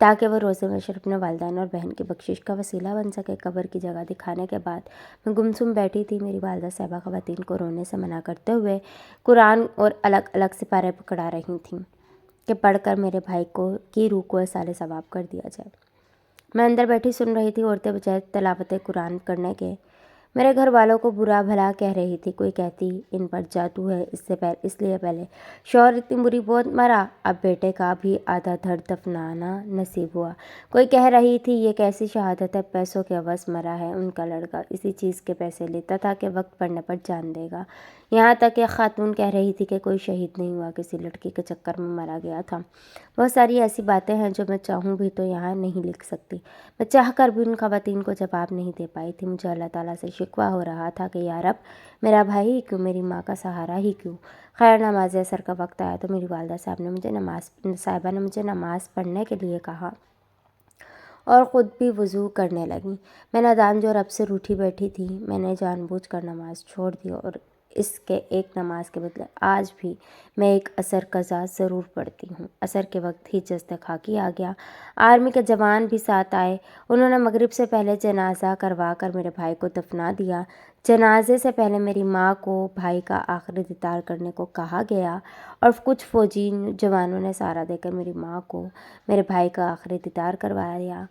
تاکہ وہ روز بشر اپنے والدین اور بہن کی بخشش کا وسیلہ بن سکے۔ قبر کی جگہ دکھانے کے بعد میں گمسم بیٹھی تھی۔ میری والدہ صاحبہ خواتین کو رونے سے منع کرتے ہوئے قرآن اور الگ الگ سپارے پکڑا رہی تھیں کہ پڑھ کر میرے بھائی کی روح کو اصال ثواب کر دیا جائے۔ میں اندر بیٹھی سن رہی تھی۔ عورتیں بجائے تلاوت قرآن کرنے کے میرے گھر والوں کو برا بھلا کہہ رہی تھی۔ کوئی کہتی ان پر جادو ہے، اس لیے پہلے شوہر اتنی بری موت مرا، اب بیٹے کا بھی آدھا دھڑ دفنانا نصیب ہوا۔ کوئی کہہ رہی تھی یہ کیسی شہادت ہے، پیسوں کے عوض مرا ہے ان کا لڑکا، اسی چیز کے پیسے لیتا تھا کہ وقت پڑنے پر جان دے گا۔ یہاں تک کہ خاتون کہہ رہی تھی کہ کوئی شہید نہیں ہوا، کسی لڑکی کے چکر میں مارا گیا تھا۔ بہت ساری ایسی باتیں ہیں جو میں چاہوں بھی تو یہاں نہیں لکھ سکتی۔ میں چاہ کر بھی ان خواتین کو جواب نہیں دے پائی تھی۔ مجھے اللہ تعالیٰ سے شکوہ ہو رہا تھا کہ یا رب، میرا بھائی ہی کیوں، میری ماں کا سہارا ہی کیوں۔ خیر نماز اثر کا وقت آیا تو میری والدہ صاحبہ نے مجھے نماز پڑھنے کے لیے کہا اور خود بھی وضو کرنے لگیں۔ میں نادان جو رب سے روٹھی بیٹھی تھی، میں نے جان بوجھ کر نماز چھوڑ دی اور اس کے ایک نماز کے بدلے آج بھی میں ایک عصر قضا ضرور پڑھتی ہوں۔ عصر کے وقت ہی جزد خاکی آ گیا۔ آرمی کے جوان بھی ساتھ آئے۔ انہوں نے مغرب سے پہلے جنازہ کروا کر میرے بھائی کو دفنا دیا۔ جنازے سے پہلے میری ماں کو بھائی کا آخری دیدار کرنے کو کہا گیا اور کچھ فوجی جوانوں نے سہارا دے کر میری ماں کو میرے بھائی کا آخری دیدار کروایا۔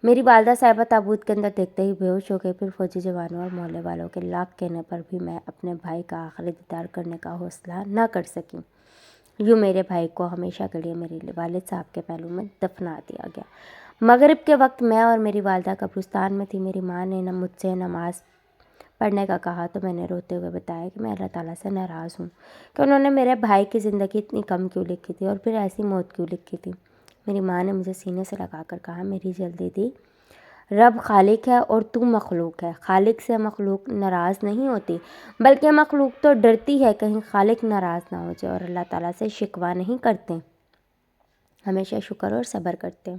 میری والدہ صاحبہ تابوت کے اندر دیکھتے ہی بے ہوش ہو گئی۔ پھر فوجی جوانوں اور محلے والوں کے لاکھ کہنے پر بھی میں اپنے بھائی کا آخری دیدار کرنے کا حوصلہ نہ کر سکی۔ یوں میرے بھائی کو ہمیشہ کے لیے میرے والد صاحب کے پہلو میں دفنا دیا گیا۔ مغرب کے وقت میں اور میری والدہ قبرستان میں تھی۔ میری ماں نے مجھ سے نماز پڑھنے کا کہا تو میں نے روتے ہوئے بتایا کہ میں اللہ تعالیٰ سے ناراض ہوں کہ انہوں نے میرے بھائی کی زندگی اتنی کم کیوں لکھی تھی اور پھر ایسی موت کیوں لکھی تھی۔ میری ماں نے مجھے سینے سے لگا کر کہا، میری جلدی دی، رب خالق ہے اور تو مخلوق ہے۔ خالق سے مخلوق ناراض نہیں ہوتی، بلکہ مخلوق تو ڈرتی ہے کہیں خالق ناراض نہ ہو جائے، اور اللہ تعالیٰ سے شکوہ نہیں کرتے، ہمیشہ شکر اور صبر کرتے ہیں۔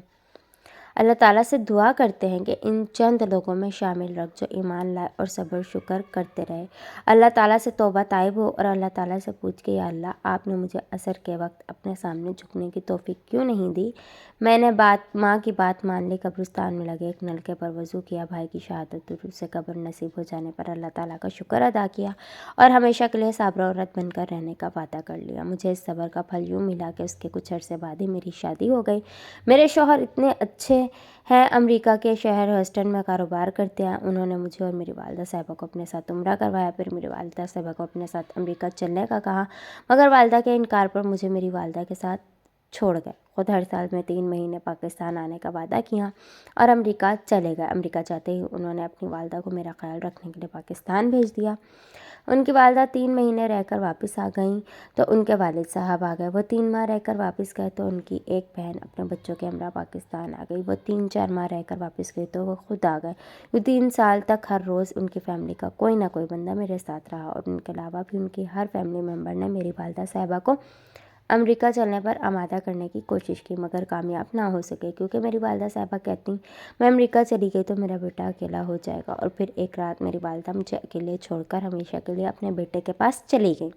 اللہ تعالیٰ سے دعا کرتے ہیں کہ ان چند لوگوں میں شامل رکھ جو ایمان لائے اور صبر شکر کرتے رہے۔ اللہ تعالیٰ سے توبہ طائب ہو اور اللہ تعالیٰ سے پوچھ کہ یا اللہ، آپ نے مجھے عصر کے وقت اپنے سامنے جھکنے کی توفیق کیوں نہیں دی؟ میں نے ماں کی بات مان لی۔ قبرستان میں لگے ایک نلکے پر وضو کیا، بھائی کی شہادت اور اسے قبر نصیب ہو جانے پر اللہ تعالیٰ کا شکر ادا کیا اور ہمیشہ کے لیے صابرہ عورت بن کر رہنے کا وعدہ کر لیا۔ مجھے اس صبر کا پھل یوں ملا کہ اس کے کچھ عرصے بعد ہی میری شادی ہو گئی۔ میرے شوہر اتنے اچھے ہیں، امریکہ کے شہر ہیوسٹن میں کاروبار کرتے ہیں۔ انہوں نے مجھے اور میری والدہ صاحبہ کو اپنے ساتھ عمرہ کروایا، پھر میری والدہ صاحبہ کو اپنے ساتھ امریکہ چلنے کا کہا، مگر والدہ کے انکار پر مجھے میری والدہ کے ساتھ چھوڑ گئے۔ خود ہر سال میں 3 مہینے پاکستان آنے کا وعدہ کیا اور امریکہ چلے گئے۔ امریکہ جاتے ہی انہوں نے اپنی والدہ کو میرا خیال رکھنے کے لیے پاکستان بھیج دیا۔ ان کی والدہ 3 مہینے رہ کر واپس آ گئیں تو ان کے والد صاحب آ گئے۔ وہ 3 ماہ رہ کر واپس گئے تو ان کی ایک بہن اپنے بچوں کے ہمراہ پاکستان آ گئی۔ وہ 3-4 ماہ رہ کر واپس گئی تو وہ خود آ گئے۔ یہ 3 سال تک ہر روز ان کی فیملی کا کوئی نہ کوئی بندہ میرے ساتھ رہا، اور ان کے علاوہ بھی ان کی ہر فیملی ممبر نے میری والدہ صاحبہ کو امریکہ چلنے پر آمادہ کرنے کی کوشش کی، مگر کامیاب نہ ہو سکے، کیونکہ میری والدہ صاحبہ کہتی میں امریکہ چلی گئی تو میرا بیٹا اکیلا ہو جائے گا، اور پھر ایک رات میری والدہ مجھے اکیلے چھوڑ کر ہمیشہ کے لیے اپنے بیٹے کے پاس چلی گئی۔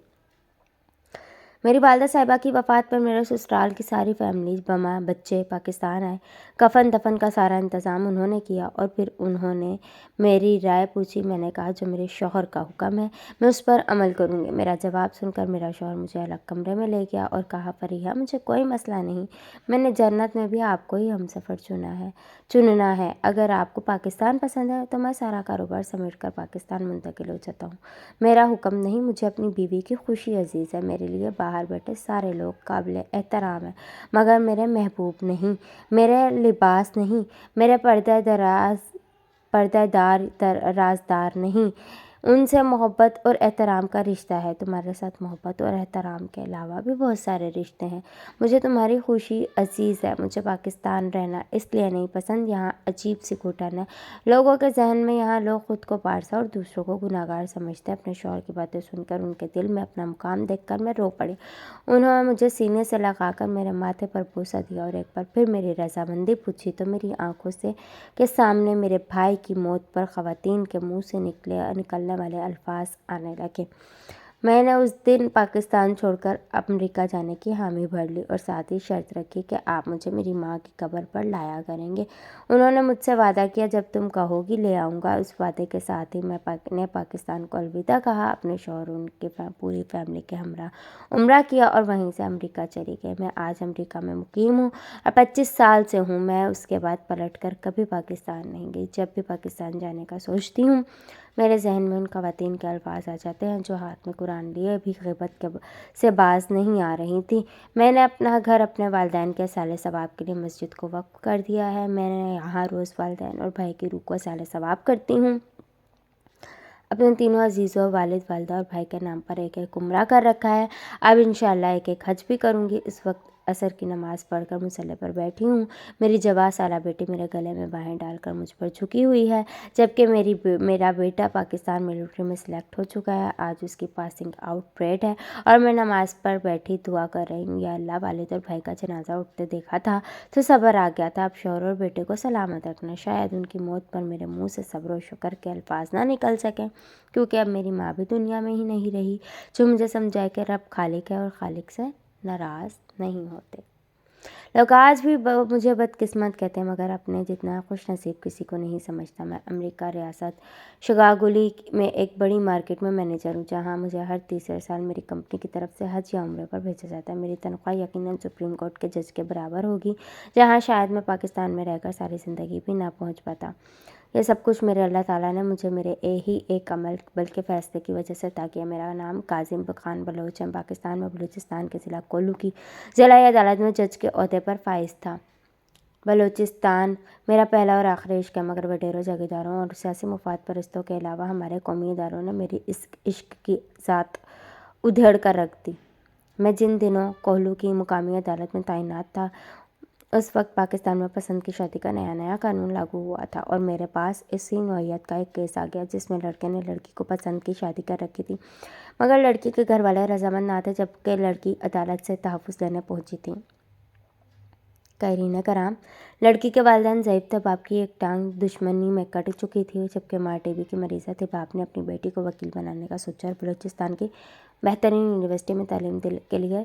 میری والدہ صاحبہ کی وفات پر میرے سسرال کی ساری فیملی، ماں بچے پاکستان آئے۔ کفن دفن کا سارا انتظام انہوں نے کیا اور پھر انہوں نے میری رائے پوچھی۔ میں نے کہا جو میرے شوہر کا حکم ہے میں اس پر عمل کروں گی۔ میرا جواب سن کر میرا شوہر مجھے الگ کمرے میں لے گیا اور کہا، فریحہ مجھے کوئی مسئلہ نہیں، میں نے جنت میں بھی آپ کو ہی ہم سفر چننا ہے۔ اگر آپ کو پاکستان پسند ہے تو میں سارا کاروبار سمیٹ کر پاکستان منتقل ہو جاتا ہوں۔ میرا حکم نہیں، مجھے اپنی بیوی کی خوشی عزیز ہے۔ میرے لیے باہر بیٹھے سارے لوگ قابل احترام ہیں، مگر میرے محبوب نہیں، میرے لباس نہیں، میرے پردہ دار رازدار نہیں۔ ان سے محبت اور احترام کا رشتہ ہے۔ تمہارے ساتھ محبت اور احترام کے علاوہ بھی بہت سارے رشتے ہیں۔ مجھے تمہاری خوشی عزیز ہے۔ مجھے پاکستان رہنا اس لیے نہیں پسند، یہاں عجیب سی گھٹن ہے۔ لوگوں کے ذہن میں یہاں لوگ خود کو پارسا اور دوسروں کو گناہگار سمجھتے ہیں۔ اپنے شوہر کی باتیں سن کر ان کے دل میں اپنا مقام دیکھ کر میں رو پڑی۔ انہوں نے مجھے سینے سے لگا کر میرے ماتھے پر بوسہ دیا اور ایک بار پھر میری رضامندی پوچھی تو میری آنکھوں کے سامنے میرے بھائی کی موت پر خواتین کے منہ سے نکلنے والے الفاظ آنے لگے۔ میں نے اس دن پاکستان چھوڑ کر امریکہ جانے کی حامی بھر لی اور ساتھ ہی شرط رکھی کہ آپ مجھے میری ماں کی قبر پر لایا کریں گے۔ انہوں نے مجھ سے وعدہ کیا جب تم کہو گی لے آؤں گا۔ اس وعدے کے ساتھ ہی میں نے پاکستان کو الوداع کہا، اپنے شوہر اور ان کی پوری فیملی کے ہمراہ عمرہ کیا اور وہیں سے امریکہ چلی گئی۔ میں آج امریکہ میں مقیم ہوں اور 25 سال سے ہوں۔ میں اس کے بعد پلٹ کر کبھی پاکستان نہیں گئی۔ جب بھی پاکستان جانے کا سوچتی ہوں میرے ذہن میں ان خواتین کے الفاظ آ جاتے ہیں جو ہاتھ میں قرآن لیے بھی غیبت سے باز نہیں آ رہی تھیں۔ میں نے اپنا گھر اپنے والدین کے اصالِ ثواب کے لیے مسجد کو وقف کر دیا ہے۔ میں نے یہاں روز والدین اور بھائی کی روح کو اصالِ ثواب کرتی ہوں۔ اپنے تینوں عزیزوں، والد، والدہ اور بھائی کے نام پر ایک ایک عمرہ کر رکھا ہے۔ اب انشاءاللہ ایک ایک حج بھی کروں گی۔ اس وقت عصر کی نماز پڑھ کر مصلی پر بیٹھی ہوں۔ میری جواں سالہ بیٹی میرے گلے میں باہیں ڈال کر مجھ پر جھکی ہوئی ہے، جبکہ میرا بیٹا پاکستان ملٹری میں سلیکٹ ہو چکا ہے۔ آج اس کی پاسنگ آؤٹ پریڈ ہے اور میں نماز پر بیٹھی دعا کر رہی ہوں، یا اللہ والد اور بھائی کا جنازہ اٹھتے دیکھا تھا تو صبر آ گیا تھا، اب شوہر اور بیٹے کو سلامت رکھنا۔ شاید ان کی موت پر میرے منہ سے صبر و شکر کے الفاظ نہ نکل سکیں، کیونکہ اب میری ماں بھی دنیا میں ہی نہیں رہی جو مجھے سمجھائے کہ رب خالق ہے اور خالق سے ناراض نہیں ہوتے۔ لوگ آج بھی مجھے بدقسمت کہتے ہیں، مگر اپنے جتنا خوش نصیب کسی کو نہیں سمجھتا۔ میں امریکہ ریاست شگاگولی میں ایک بڑی مارکیٹ میں مینیجر ہوں، جہاں مجھے ہر تیسرے سال میری کمپنی کی طرف سے حج یا عمرے پر بھیجا جاتا ہے۔ میری تنخواہ یقیناً سپریم کورٹ کے جج کے برابر ہوگی، جہاں شاید میں پاکستان میں رہ کر ساری زندگی بھی نہ پہنچ پاتا۔ یہ سب کچھ میرے اللہ تعالیٰ نے مجھے میرے ہی ایک عمل بلکہ فیصلے کی وجہ سے عطا کیا۔ میرا نام کاظم خان بلوچ ہے، پاکستان میں بلوچستان کے ضلع کولو کی ضلعی عدالت میں جج کے عہدے پر فائز تھا۔ بلوچستان میرا پہلا اور آخری عشق ہے، مگر وڈیروں، جاگیرداروں اور سیاسی مفاد پرستوں کے علاوہ ہمارے قومی اداروں نے میری اس عشق کی ذات ادھیڑ کر رکھ دی۔ میں جن دنوں کولو کی مقامی عدالت میں تعینات تھا، اس وقت پاکستان میں پسند کی شادی کا نیا قانون لاگو ہوا تھا اور میرے پاس اسی نوعیت کا ایک کیس آ گیا جس میں لڑکے نے لڑکی کو پسند کی شادی کر رکھی تھی، مگر لڑکی کے گھر والے رضامند نہ تھے، جبکہ لڑکی عدالت سے تحفظ لینے پہنچی تھی۔ قائرین کرام، لڑکی کے والدین ضعیف تھے، باپ کی ایک ٹانگ دشمنی میں کٹ چکی تھی، جبکہ ماں ٹی بی کی مریضہ تھی۔ باپ نے اپنی بیٹی کو وکیل بنانے کا سوچا اور بلوچستان کی بہترین یونیورسٹی میں تعلیم کے لیے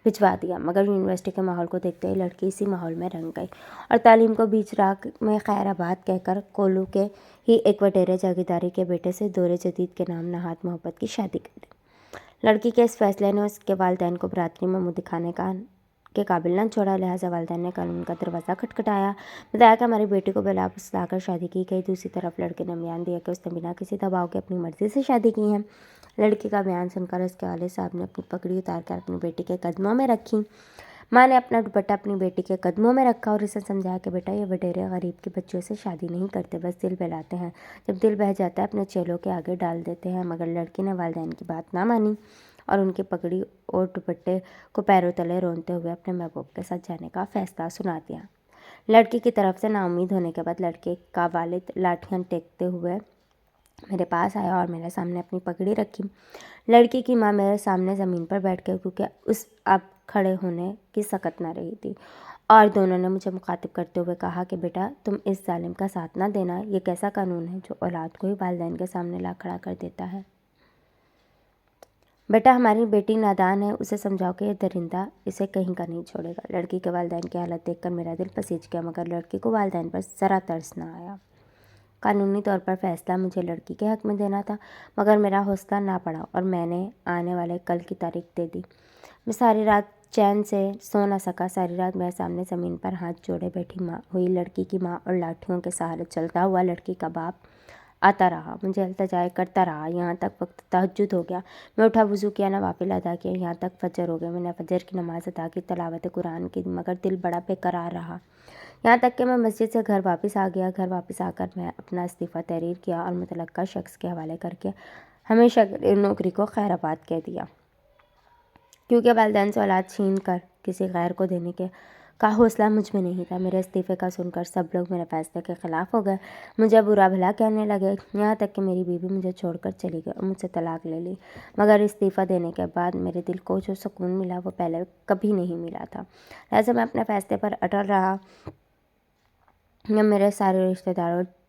بھجوا دیا، مگر یونیورسٹی کے ماحول کو دیکھتے ہوئے لڑکی اسی ماحول میں رنگ گئی اور تعلیم کو بیچ راہ میں خیر آباد کہہ کر کولو کے ہی ایک وڈیرے جاگیرداری کے بیٹے سے دور جدید کے نام نہاد محبت کی شادی کر دی۔ لڑکی کے اس فیصلے نے اس کے والدین کو برادری میں منہ دکھانے کے قابل نہ چھوڑا، لہٰذا والدین نے قانون کا دروازہ کھٹکھٹایا، بتایا کہ ہماری بیٹی کو بلاپس لا کر شادی کی گئی۔ دوسری طرف لڑکے نے بیان دیا کہ اس نے بنا کسی دباؤ کے اپنی مرضی سے شادی کی ہے۔ لڑکی کا بیان سن کر اس کے والد صاحب نے اپنی پگڑی اتار کر اپنی بیٹی کے قدموں میں رکھی۔ ماں نے اپنا دوپٹہ اپنی بیٹی کے قدموں میں رکھا اور اسے سمجھایا کہ بیٹا، یہ وڈیرے غریب کی بچیوں سے شادی نہیں کرتے، بس دل بہلاتے ہیں، جب دل بہل جاتا ہے اپنے چیلوں کے آگے ڈال دیتے ہیں۔ مگر لڑکی نے والدین کی بات نہ مانی اور ان کی پگڑی اور دوپٹے کو پیروں تلے رونتے ہوئے اپنے محبوب کے ساتھ جانے کا فیصلہ سنا دیا۔ لڑکی کی طرف سے نا امید ہونے کے بعد لڑکے کا والد لاٹھیاں ٹیکتے ہوئے میرے پاس آیا اور میرے سامنے اپنی پگڑی رکھی۔ لڑکی کی ماں میرے سامنے زمین پر بیٹھ گئی، کیونکہ اس اب کھڑے ہونے کی سکت نہ رہی تھی، اور دونوں نے مجھے مخاطب کرتے ہوئے کہا کہ بیٹا، تم اس ظالم کا ساتھ نہ دینا۔ یہ کیسا قانون ہے جو اولاد کو ہی والدین کے سامنے لا کھڑا کر دیتا ہے؟ بیٹا، ہماری بیٹی نادان ہے، اسے سمجھاؤ کہ یہ درندہ اسے کہیں کا نہیں چھوڑے گا۔ لڑکی کے والدین کی حالت دیکھ کر میرا دل پسیج گیا، مگر لڑکی کو والدین پر ذرا ترس نہ آیا۔ قانونی طور پر فیصلہ مجھے لڑکی کے حق میں دینا تھا، مگر میرا حوصلہ نہ پڑا اور میں نے آنے والے کل کی تاریخ دے دی۔ میں ساری رات چین سے سو نہ سکا۔ ساری رات میرے سامنے زمین پر ہاتھ جوڑے بیٹھی ہوئی لڑکی کی ماں اور لاٹھیوں کے سہارے چلتا ہوا لڑکی کا باپ آتا رہا، مجھے التجائے کرتا رہا، یہاں تک وقت تہجد ہو گیا۔ میں اٹھا، وضو کیا، نوافل ادا کیے، یہاں تک فجر ہو گئے۔ میں نے فجر کی نماز ادا کی، تلاوت قرآن کی، مگر دل بڑا بے قرار رہا، یہاں تک کہ میں مسجد سے گھر واپس آ گیا۔ گھر واپس آ کر میں اپنا استعفیٰ تحریر کیا اور متعلقہ شخص کے حوالے کر کے ہمیشہ کی نوکری کو خیر آباد کہہ دیا، کیونکہ والدین سے اولاد چھین کر کسی غیر کو دینے کا حوصلہ مجھ میں نہیں تھا۔ میرے استعفے کا سن کر سب لوگ میرے فیصلے کے خلاف ہو گئے، مجھے برا بھلا کہنے لگے، یہاں تک کہ میری بیوی مجھے چھوڑ کر چلی گئی اور مجھ سے طلاق لے لی۔ مگر استعفیٰ دینے کے بعد میرے دل کو جو سکون ملا وہ پہلے کبھی نہیں ملا تھا، لہٰذا میں اپنے فیصلے پر اٹل رہا۔ میرے سارے رشتہ دار اور